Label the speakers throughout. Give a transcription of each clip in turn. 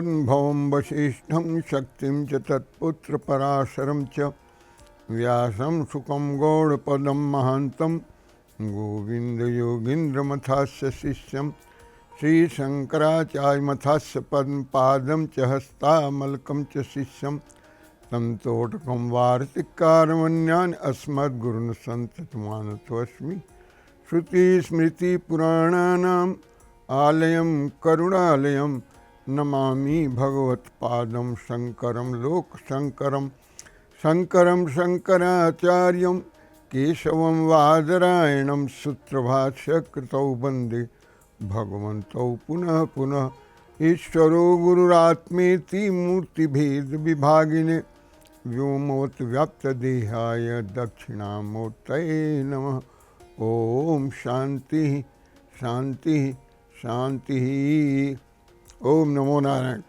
Speaker 1: तद्भवं वसिष्ठं शक्तिं च तत्पुत्र पराशरं च व्यासं शुकं गौड़पदं महान्तं गोविंद योगीन्द्रमथास्य शिष्यं श्रीशंकराचार्यमथास्य पद्मपादं च हस्तामलकं च शिष्यं तं तोटकं वार्तिकारमन्यान् अस्मद्गुरुन् सन्ततमानतोऽस्मि। श्रुतिस्मृतिपुराणानाम् आलयं करुणालयं नमामि भगवत्पादं शङ्करं लोकशङ्करं शङ्करं शङ्कराचार्यं केशवं वादरायणं सूत्रभाष्यकृतौ वन्दे भगवन्तौ पुनः पुनः। ईश्वरो गुरुरात्मेति मूर्तिभेदविभागिने व्योमवद्व्याप्तदेहाय दक्षिणामूर्तये नमः। ओम शांति शांति शांति। ओम नमो नारायण।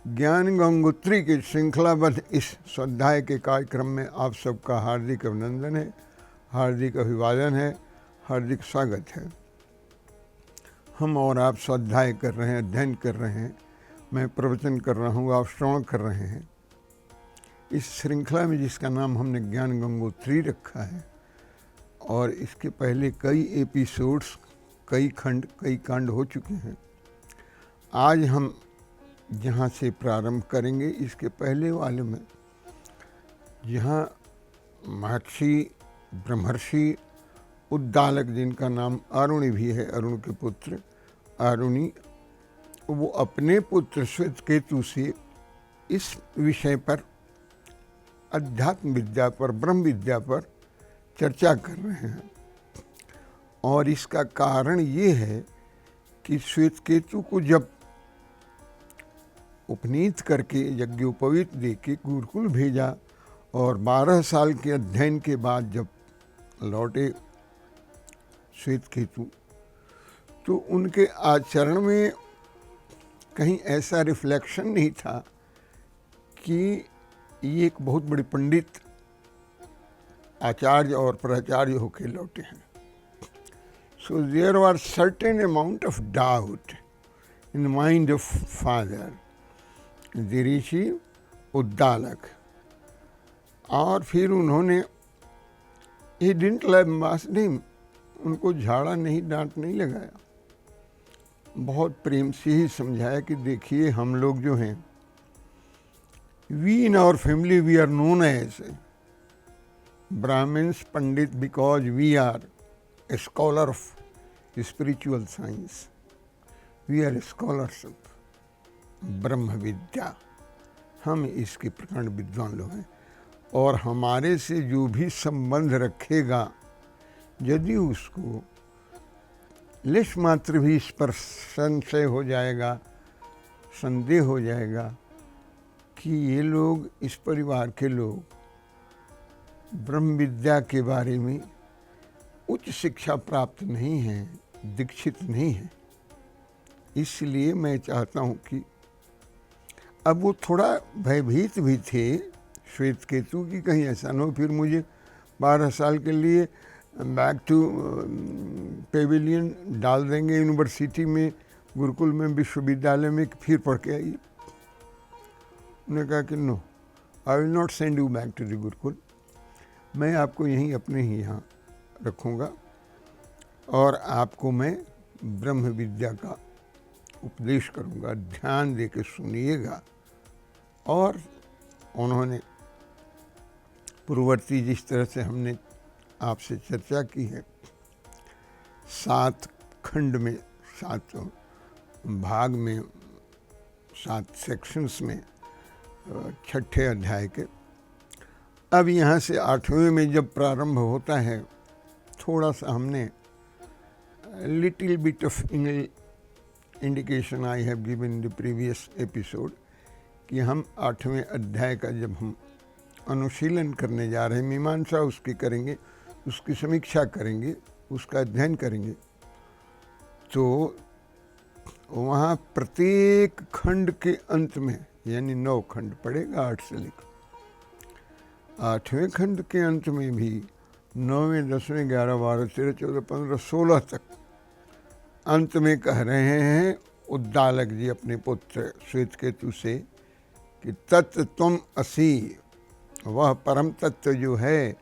Speaker 1: ज्ञान गंगोत्री के श्रृंखलाबद्ध इस स्वाध्याय के कार्यक्रम में आप सबका हार्दिक अभिनंदन है, हार्दिक अभिवादन है, हार्दिक स्वागत है। हम और आप स्वाध्याय कर रहे हैं, अध्ययन कर रहे हैं, मैं प्रवचन कर रहा हूँ, आप श्रवण कर रहे हैं। इस श्रृंखला में जिसका नाम हमने ज्ञान गंगोत्री रखा है और इसके पहले कई एपिसोड्स, कई खंड, कई कांड हो चुके हैं। आज हम जहाँ से प्रारंभ करेंगे इसके पहले वाले में, जहाँ महर्षि ब्रह्मर्षि उद्दालक, जिनका नाम अरुणि भी है, अरुण के पुत्र अरुणि, वो अपने पुत्र श्वेतकेतु से इस विषय पर, अध्यात्म विद्या पर, ब्रह्म विद्या पर चर्चा कर रहे हैं। और इसका कारण ये है कि श्वेतकेतु को जब उपनीत करके यज्ञोपवीत दे के गुरुकुल भेजा और 12 साल के अध्ययन के बाद जब लौटे श्वेतकेतु, तो उनके आचरण में कहीं ऐसा रिफ्लेक्शन नहीं था कि ये एक बहुत बड़े पंडित, आचार्य और प्राचार्य होके लौटे हैं। So there was certain amount of doubt in the mind of father the rishi Uddalaka. और फिर उन्होंने ही डिडंट लैम्बास्ट हिम, उनको झाड़ा नहीं, डांट नहीं लगाया, बहुत प्रेम से ही समझाया कि देखिए हम लोग जो हैं, we in our family we are known as Brahmins, Pandit, because we are a scholar of spiritual science. We are scholars of ब्रह्म विद्या। हम इसके प्रकांड विद्वान लोग हैं और हमारे से जो भी संबंध रखेगा, यदि उसको लेश मात्र भी इस पर संशय हो जाएगा, संदेह हो जाएगा कि ये लोग, इस परिवार के लोग ब्रह्म विद्या के बारे में उच्च शिक्षा प्राप्त नहीं है, दीक्षित नहीं है, इसलिए मैं चाहता हूँ कि अब वो थोड़ा भयभीत भी थे श्वेतकेतु की कहीं ऐसा न हो फिर मुझे 12 साल के लिए बैक टू पेविलियन डाल देंगे यूनिवर्सिटी में, गुरुकुल में, विश्वविद्यालय में, फिर पढ़ के आइए। उन्होंने कहा कि no, I will not send you back to the gurukul, मैं आपको यहीं अपने ही यहाँ रखूँगा और आपको मैं ब्रह्म विद्या का उपदेश करूँगा, ध्यान दे के सुनिएगा। और उन्होंने पूर्ववर्ती जिस तरह से हमने आपसे चर्चा की है, 7 खंड में, 7 भाग में, 7 सेक्शंस में, 6ठे अध्याय के, अब यहाँ से 8वें में जब प्रारंभ होता है, थोड़ा सा हमने little bit of indication I have given in the previous episode कि हम 8वें अध्याय का जब हम अनुशीलन करने जा रहे हैं, मीमांसा उसकी करेंगे, उसकी समीक्षा करेंगे, उसका अध्ययन करेंगे, तो वहाँ प्रत्येक खंड के अंत में, यानी 9 खंड पड़ेगा 8 से लेकर 8वें खंड के अंत में भी 9वें, 10वें, 11, 12, 13, 14, 15, 16 तक अंत में कह रहे हैं उद्दालक जी अपने पुत्र श्वेतकेतु से कि तत्व तुम असी, वह परम तत्व जो है,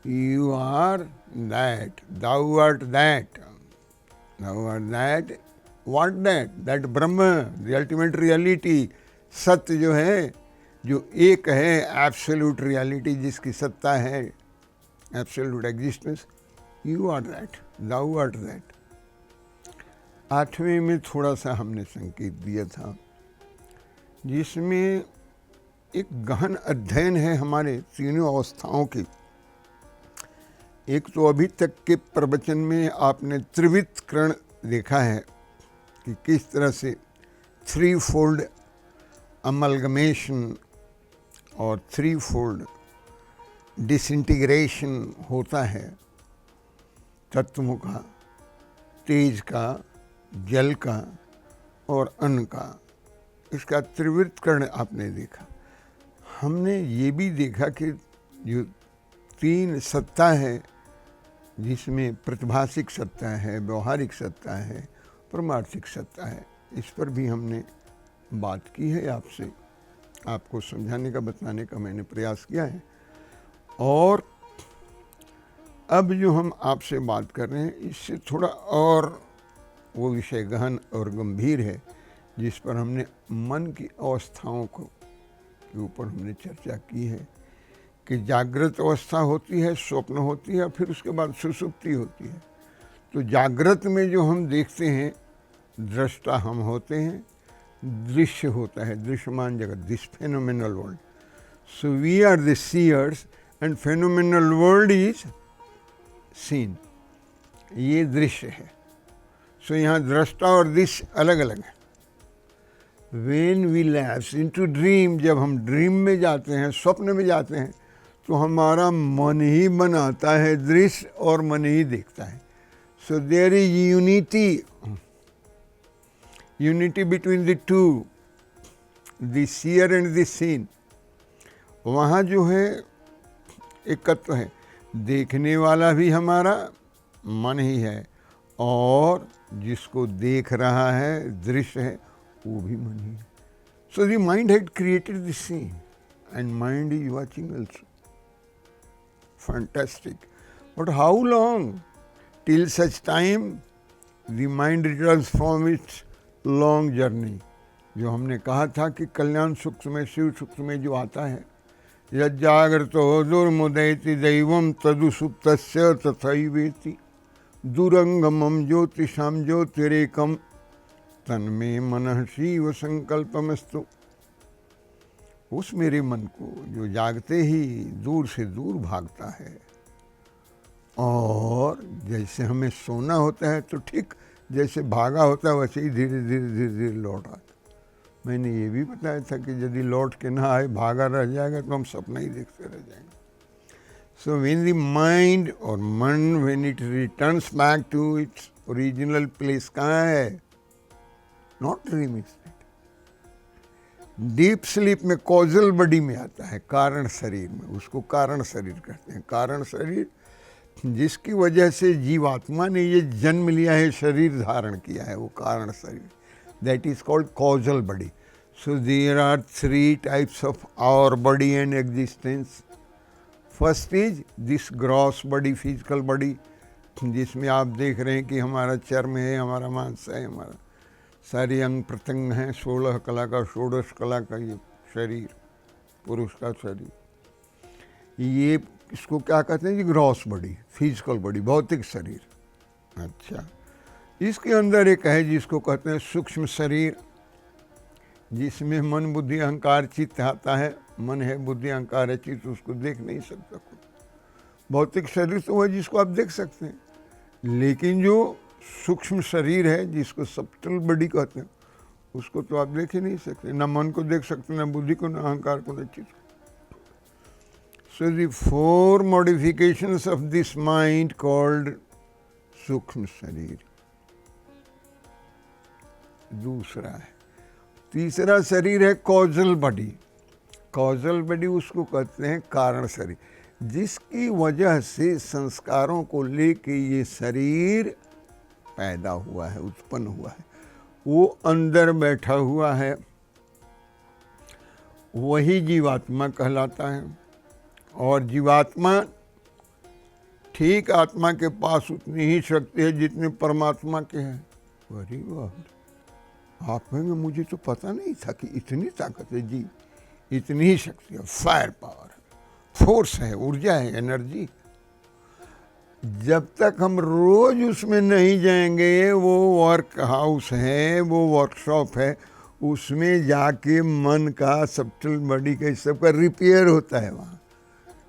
Speaker 1: you are that, thou art that, thou art that, what that, that Brahm, the ultimate reality, सत्य जो है, जो एक है, एब्सोल्यूट रियलिटी जिसकी सत्ता है, absolute existence, you are that, thou art that. 8वें में थोड़ा सा हमने संकेत दिया था, जिसमें एक गहन अध्ययन है हमारे तीनों अवस्थाओं की। एक तो अभी तक के प्रवचन में आपने त्रिवितकरण देखा है कि किस तरह से थ्री फोल्ड अमलगमेशन और थ्री फोल्ड डिसइंटीग्रेशन होता है, तत्वों का, तेज का, जल का और अन्न का। इसका त्रिवितकरण आपने देखा। हमने ये भी देखा कि जो तीन सत्ता है, जिसमें प्रतिभासिक सत्ता है, व्यवहारिक सत्ता है, परमार्थिक सत्ता है, इस पर भी हमने बात की है आपसे, आपको समझाने का, बताने का मैंने प्रयास किया है। और अब जो हम आपसे बात कर रहे हैं, इससे थोड़ा और वो विषय गहन और गंभीर है, जिस पर हमने मन की अवस्थाओं को के ऊपर हमने चर्चा की है कि जागृत अवस्था होती है, स्वप्न होती है, फिर उसके बाद सुषुप्ति होती है। तो जागृत में जो हम देखते हैं, दृष्टा हम होते हैं, दृश्य होता है, दृश्यमान जगत, this phenomenal world. So we are the seers and phenomenal world is seen, ये दृश्य है। सो यहाँ दृष्टा और दृश्य अलग अलग है। When we lapse into dream, जब हम ड्रीम में जाते हैं, स्वप्न में जाते हैं, तो हमारा मन ही बनाता है दृश्य और मन ही देखता है। So there is unity between the two, the seer and the seen. वहाँ जो है एकत्व है, देखने वाला भी हमारा मन ही है, और जिसको देख रहा है, दृश्य है, वो भी मन ही है। So the mind had created the scene and mind is watching also. Fantastic. But how long? Till such time the mind returns from its long journey. जो हमने कहा था कि कल्याण सूक्ष्म में, शिव सूक्ष्म में जो आता है, यज्जागृतो दुर्मुदयति दैवम तदुसुप्तस्य तथैवेति दुरंगमम ज्योतिषाम ज्योतिरेकम तन्मे मनः शिव संकल्पमस्तु। उस मेरे मन को जो जागते ही दूर से दूर भागता है, और जैसे हमें सोना होता है तो ठीक जैसे भागा होता है, वैसे ही धीरे धीरे धीरे धीरे लौट आता। मैंने ये भी बताया था कि यदि लौट के ना आए, भागा रह जाएगा, तो हम सपना ही देखते रह जाएंगे। सो व्हेन द माइंड और मन, when it returns back to its original place, कहाँ है? Not dream state, deep sleep में, कॉजल बॉडी में आता है, कारण शरीर में। उसको कारण शरीर कहते हैं। कारण शरीर जिसकी वजह से जीवात्मा ने ये जन्म लिया है, शरीर धारण किया है, वो कारण शरीर, that is called causal body. So there are 3 types of our body and existence. First is this gross body, physical body, जिसमें आप देख रहे हैं कि हमारा चर्म है, हमारा मांस है, हमारा सारे अंग प्रत्यंग हैं, 16 कला का, 16 कला का ये शरीर, पुरुष का शरीर। ये इसको क्या कहते हैं जी? ग्रॉस बॉडी, फिजिकल बॉडी, भौतिक शरीर। अच्छा, इसके अंदर एक है जिसको कहते हैं सूक्ष्म शरीर, जिसमें मन, बुद्धि, अहंकार, चित्त आता है। मन है, बुद्धि, अहंकार है, चित्त उसको देख नहीं सकता कोई। भौतिक शरीर तो वह जिसको आप देख सकते हैं, लेकिन जो सूक्ष्म शरीर है, जिसको सब्टल बॉडी कहते हैं, उसको तो आप देख ही नहीं सकते। ना मन को देख सकते, ना बुद्धि को, ना अहंकार को, ना चित्त को। So the 4 modifications of this mind called सूक्ष्म शरीर। दूसरा है, तीसरा शरीर है कॉजल बॉडी। कॉजल बॉडी उसको कहते हैं कारण शरीर, जिसकी वजह से संस्कारों को लेके ये शरीर पैदा हुआ है, उत्पन्न हुआ है। वो अंदर बैठा हुआ है, वही जीवात्मा कहलाता है। और जीवात्मा ठीक आत्मा के पास उतनी ही शक्ति है जितनी परमात्मा के है। अरे वाह, आप कहेंगे मुझे तो पता नहीं था कि इतनी ताकत है। जी, इतनी ही शक्ति है, फायर पावर है, फोर्स है, ऊर्जा है, एनर्जी। जब तक हम रोज उसमें नहीं जाएंगे, वो वर्क हाउस है, वो वर्कशॉप है, उसमें जाके मन का, सब्टल बॉडी का, सब का रिपेयर होता है, वहाँ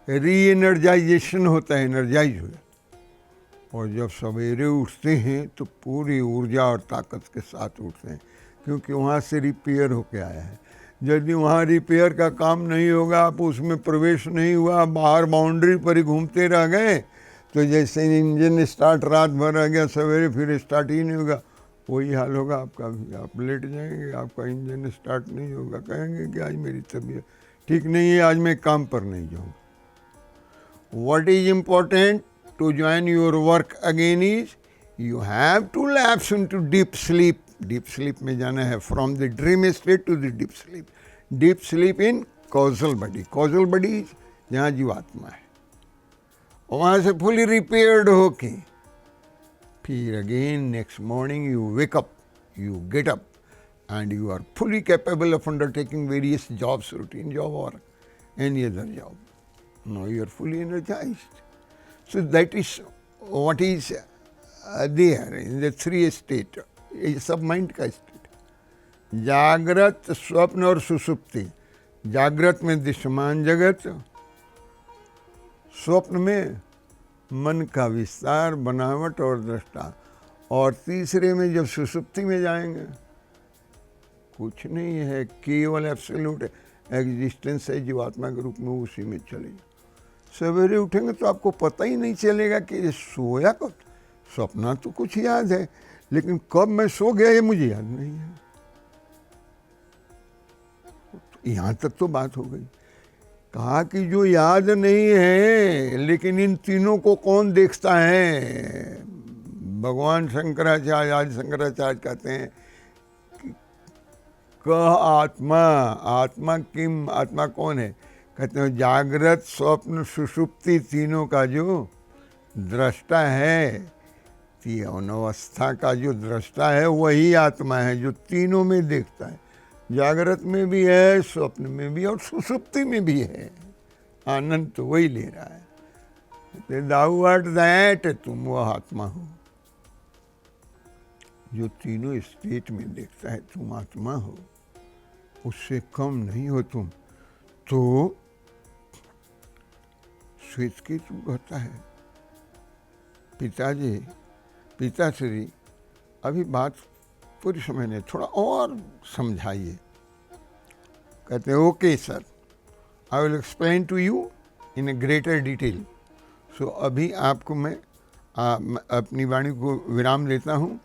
Speaker 1: री एनर्जाइजेशन होता है, एनर्जाइज हो जाता। और जब सवेरे उठते हैं तो पूरी ऊर्जा और ताकत के साथ उठते हैं, क्योंकि वहाँ से रिपेयर होके आया है। यदि वहाँ रिपेयर का काम नहीं होगा, आप उसमें प्रवेश नहीं हुआ, बाहर बाउंड्री पर ही घूमते रह गए, तो जैसे इंजन स्टार्ट रात भर रह गया, सवेरे फिर स्टार्ट ही नहीं होगा, वही हाल होगा आपका भी। आप लेट जाएंगे, आपका इंजन स्टार्ट नहीं होगा, कहेंगे कि आज मेरी तबीयत ठीक नहीं है, आज मैं काम पर नहीं जाऊँगा। What is important to join your work again is you have to lapse into deep sleep. Deep sleep में जाना है, from the dream state to the deep sleep. Deep sleep in causal body. Causal body is जहाँ जीवात्मा है, वहाँ से fully repaired होके फिर again next morning you wake up, you get up and you are fully capable of undertaking various jobs, routine job or any other job. Now you are fully energized. So that is what is there in the three state. ये सब mind का state, जागृत, स्वप्न और सुषुप्ति। जागृत में दृश्यमान जगत, स्वप्न में मन का विस्तार, बनावट और दृष्टा, और तीसरे में जब सुषुप्ति में जाएंगे कुछ नहीं है, केवल एब्सोल्यूट एग्जिस्टेंस है जीवात्मा के रूप में, उसी में चले। सवेरे उठेंगे तो आपको पता ही नहीं चलेगा कि सोया कब। सपना तो कुछ याद है, लेकिन कब मैं सो गया ये मुझे याद नहीं है। यहाँ तक तो बात हो गई। कहा कि जो याद नहीं है, लेकिन इन तीनों को कौन देखता है। भगवान शंकराचार्य, आज शंकराचार्य कहते हैं कि कह आत्मा, आत्मा किम, आत्मा कौन है। कहते हैं जागृत, स्वप्न, सुषुप्ति तीनों का जो दृष्टा है, तीन अवस्था का जो दृष्टा है वही आत्मा है, जो तीनों में देखता है। जागृत में भी है, स्वप्न में भी और सुषुप्ति में भी है। आनंद तो वही ले रहा है। दाऊ आर्ट दैट, तुम वह आत्मा हो जो तीनों स्टेट में देखता है। तुम आत्मा हो, उससे कम नहीं हो तुम। तो श्वेतकेतु कहता है, पिताजी, पिताश्री, अभी बात पूरी समझ नहीं, थोड़ा और समझाइए। कहते हैं okay sir, I will explain to you in a greater detail. So अभी आपको मैं अपनी वाणी को विराम देता हूँ।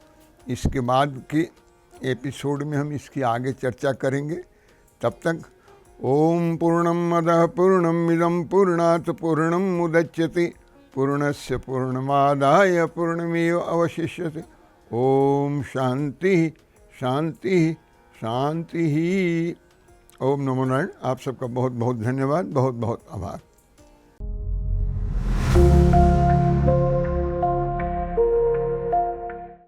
Speaker 1: इसके बाद के एपिसोड में हम इसकी आगे चर्चा करेंगे। तब तक ओम पूर्णमदः पूर्णमिदं पूर्णात् पूर्णं मुदच्यते पूर्णस्य पूर्णमादाय पूर्णमेव अवशिष्यते। ओम शांति शांति शांति। ओम नमो नारायण। आप सबका बहुत बहुत धन्यवाद, बहुत बहुत आभार।